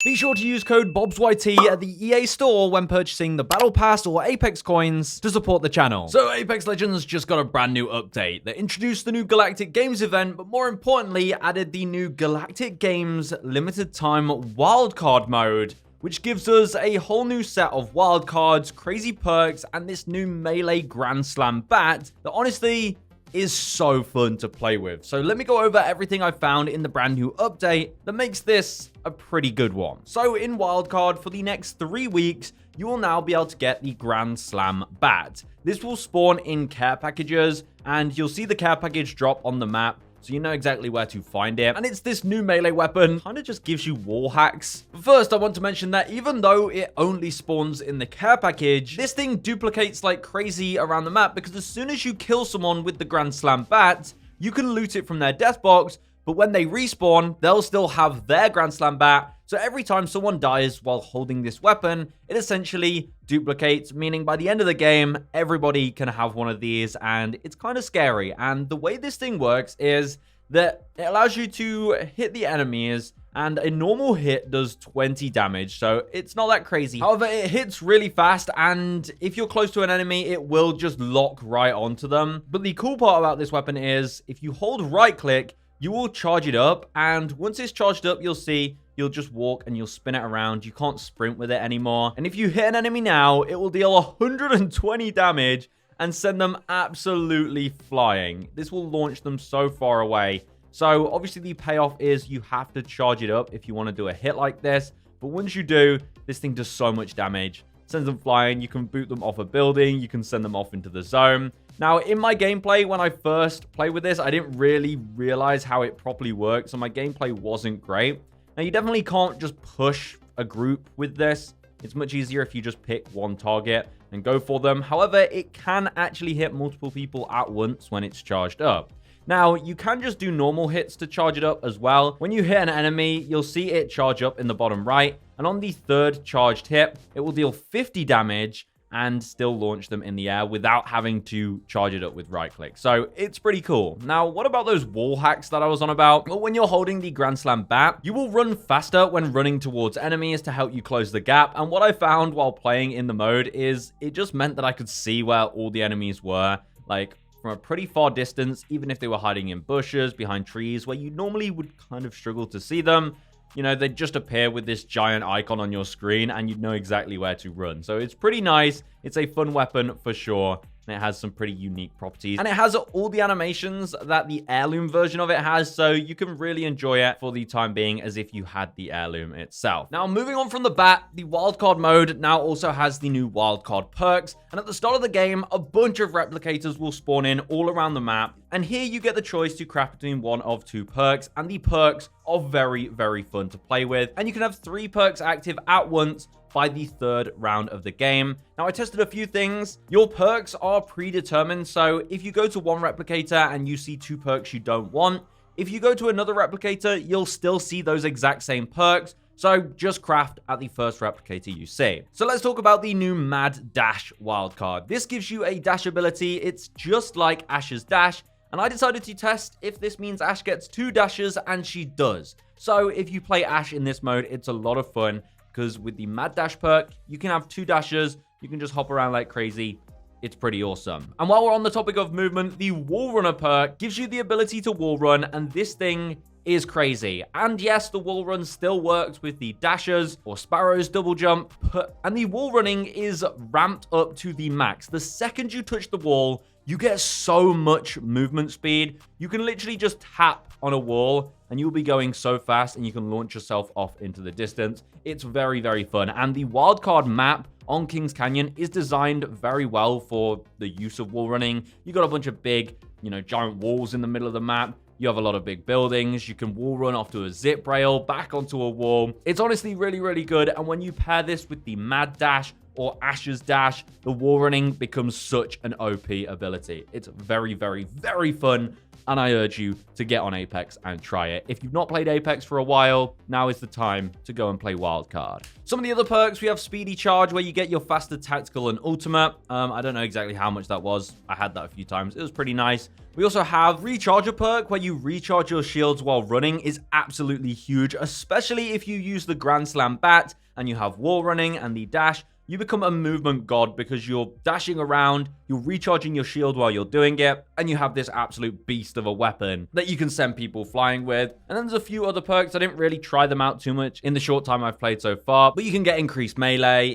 Be sure to use code BOBSYT at the EA store when purchasing the Battle Pass or Apex coins to support the channel. So Apex Legends just got a brand new update that introduced the new Galactic Games event, but more importantly added the new Galactic Games limited time Wildcard mode, which gives us a whole new set of wildcards, crazy perks, and this new melee Grand Slam bat that honestly is so fun to play with. So let me go over everything I found in the brand new update that makes this a pretty good one. So in Wildcard, for the next 3 weeks, you will now be able to get the Grand Slam bat. This will spawn in care packages, and you'll see the care package drop on the map, so you know exactly where to find it. And it's this new melee weapon, kind of just gives you wall hacks. But first, I want to mention that even though it only spawns in the care package, this thing duplicates like crazy around the map, because as soon as you kill someone with the Grand Slam bat, you can loot it from their death box, but when they respawn, they'll still have their Grand Slam bat. So every time someone dies while holding this weapon, it essentially duplicates, meaning by the end of the game, everybody can have one of these, and it's kind of scary. And the way this thing works is that it allows you to hit the enemies, and a normal hit does 20 damage, so it's not that crazy. However, it hits really fast, and if you're close to an enemy, it will just lock right onto them. But the cool part about this weapon is, if you hold right-click, you will charge it up, and once it's charged up, you'll see you'll just walk and you'll spin it around. You can't sprint with it anymore. And if you hit an enemy now, it will deal 120 damage and send them absolutely flying. This will launch them so far away. So obviously the payoff is you have to charge it up if you want to do a hit like this. But once you do, this thing does so much damage. Sends them flying. You can boot them off a building. You can send them off into the zone. Now, in my gameplay, when I first played with this, I didn't really realize how it properly works, so my gameplay wasn't great. Now, you definitely can't just push a group with this. It's much easier if you just pick one target and go for them. However, it can actually hit multiple people at once when it's charged up. Now, you can just do normal hits to charge it up as well. When you hit an enemy, you'll see it charge up in the bottom right. And on the third charged hit, it will deal 50 damage and still launch them in the air without having to charge it up with right click. So it's pretty cool. Now, what about those wall hacks that I was on about? Well, when you're holding the Grand Slam bat, you will run faster when running towards enemies to help you close the gap. And what I found while playing in the mode is it just meant that I could see where all the enemies were, like from a pretty far distance, even if they were hiding in bushes, behind trees, where you normally would kind of struggle to see them. You know, they'd just appear with this giant icon on your screen and you'd know exactly where to run. So it's pretty nice. It's a fun weapon for sure. And it has some pretty unique properties. And it has all the animations that the heirloom version of it has. So you can really enjoy it for the time being as if you had the heirloom itself. Now, moving on from the bat, the wildcard mode now also has the new wildcard perks. And at the start of the game, a bunch of replicators will spawn in all around the map. And here you get the choice to craft between one of 2 perks. And the perks are very, very fun to play with. And you can have 3 perks active at once by the 3rd round of the game. Now, I tested a few things. Your perks are predetermined, so if you go to one replicator and you see 2 perks you don't want, if you go to another replicator, you'll still see those exact same perks, so just craft at the first replicator you see. So let's talk about the new Mad Dash wildcard. This gives you a dash ability. It's just like Ash's dash, and I decided to test if this means Ash gets 2 dashes, and she does. So if you play Ash in this mode, it's a lot of fun, because with the Mad Dash perk, you can have 2 dashes. You can just hop around like crazy. It's pretty awesome. And while we're on the topic of movement, the Wallrunner perk gives you the ability to wall run, and this thing is crazy. And yes, the wall run still works with the dashers or Sparrow's double jump, and the wall running is ramped up to the max. The second you touch the wall, you get so much movement speed. You can literally just tap on a wall and you'll be going so fast and you can launch yourself off into the distance. It's very, very fun. And the wildcard map on Kings Canyon is designed very well for the use of wall running. You got a bunch of big, giant walls in the middle of the map. You have a lot of big buildings. You can wall run off to a zip rail, back onto a wall. It's honestly really, really good. And when you pair this with the Mad Dash or Ash's dash, the wall running becomes such an OP ability. It's very, very, very fun and I urge you to get on Apex and try it. If you've not played Apex for a while, now is the time to go and play Wildcard. Some of the other perks, we have Speedy Charge, where you get your faster tactical and ultimate. I don't know exactly how much that was. I had that a few times. It was pretty nice. We also have Recharger perk, where you recharge your shields while running. Is absolutely huge, especially if you use the Grand Slam bat and you have wall running and the dash. You become a movement god because you're dashing around, you're recharging your shield while you're doing it, and you have this absolute beast of a weapon that you can send people flying with. And then there's a few other perks. I didn't really try them out too much in the short time I've played so far, but you can get increased melee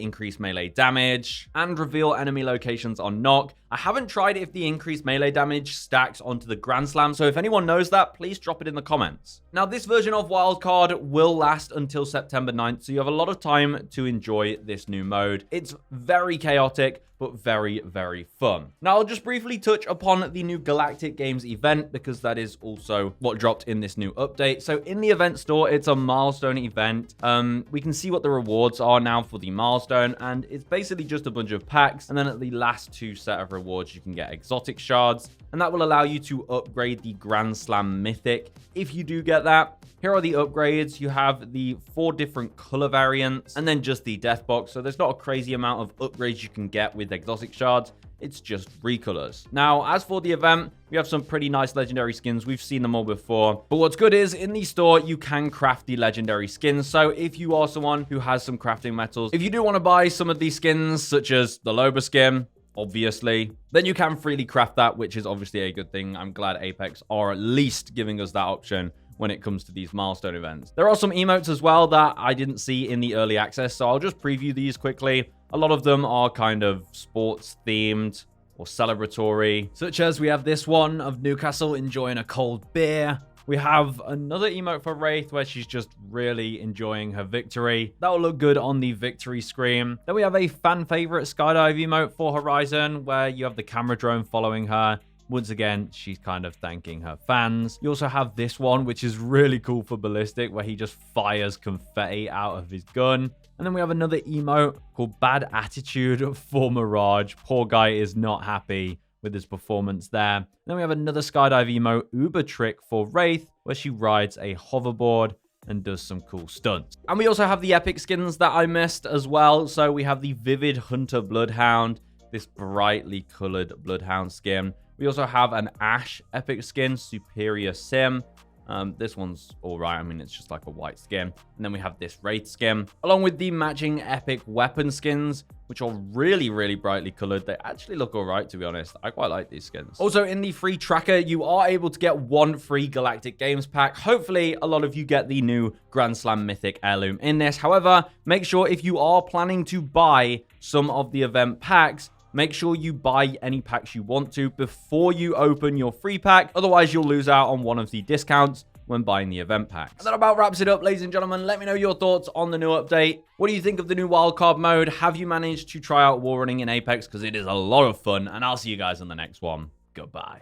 damage, and reveal enemy locations on knock. I haven't tried if the increased melee damage stacks onto the Grand Slam, so if anyone knows that, please drop it in the comments. Now, this version of Wildcard will last until September 9th, so you have a lot of time to enjoy this new mode. It's very chaotic, but very, very fun. Now, I'll just briefly touch upon the new Galactic Games event, because that is also what dropped in this new update. So in the event store, it's a milestone event. We can see what the rewards are now for the milestone, and it's basically just a bunch of packs. And then at the last 2 set of rewards, you can get exotic shards, and that will allow you to upgrade the Grand Slam Mythic. If you do get that, here are the upgrades. You have the 4 different color variants, and then just the death box. So there's not a crazy amount of upgrades you can get with exotic shards. It's just recolors. Now, as for the event, we have some pretty nice legendary skins. We've seen them all before. But what's good is, in the store, you can craft the legendary skins. So if you are someone who has some crafting metals, if you do want to buy some of these skins, such as the Loba skin, obviously, then you can freely craft that, which is obviously a good thing. I'm glad Apex are at least giving us that option when it comes to these milestone events. There are some emotes as well that I didn't see in the early access, so I'll just preview these quickly. A lot of them are kind of sports themed or celebratory, such as we have this one of Newcastle enjoying a cold beer. We have another emote for Wraith where she's just really enjoying her victory. That'll look good on the victory screen. Then we have a fan favorite skydive emote for Horizon, where you have the camera drone following her. Once again, she's kind of thanking her fans. You also have this one, which is really cool for Ballistic, where he just fires confetti out of his gun. And then we have another emote called Bad Attitude for Mirage. Poor guy is not happy with his performance there. Then we have another skydive emote, Uber Trick for Wraith, where she rides a hoverboard and does some cool stunts. And we also have the epic skins that I missed as well. So we have the Vivid Hunter Bloodhound, this brightly colored Bloodhound skin. We also have an Ash epic skin, Superior Sim. This one's all right. I mean, it's just like a white skin. And then we have this Wraith skin, along with the matching epic weapon skins, which are really, really brightly colored. They actually look all right, to be honest. I quite like these skins. Also, in the free tracker, you are able to get 1 free Galactic Games pack. Hopefully, a lot of you get the new Grand Slam Mythic Heirloom in this. However, make sure if you are planning to buy some of the event packs, make sure you buy any packs you want to before you open your free pack. Otherwise, you'll lose out on one of the discounts when buying the event packs. And that about wraps it up, ladies and gentlemen. Let me know your thoughts on the new update. What do you think of the new wildcard mode? Have you managed to try out Wallrunning in Apex? Because it is a lot of fun. And I'll see you guys in the next one. Goodbye.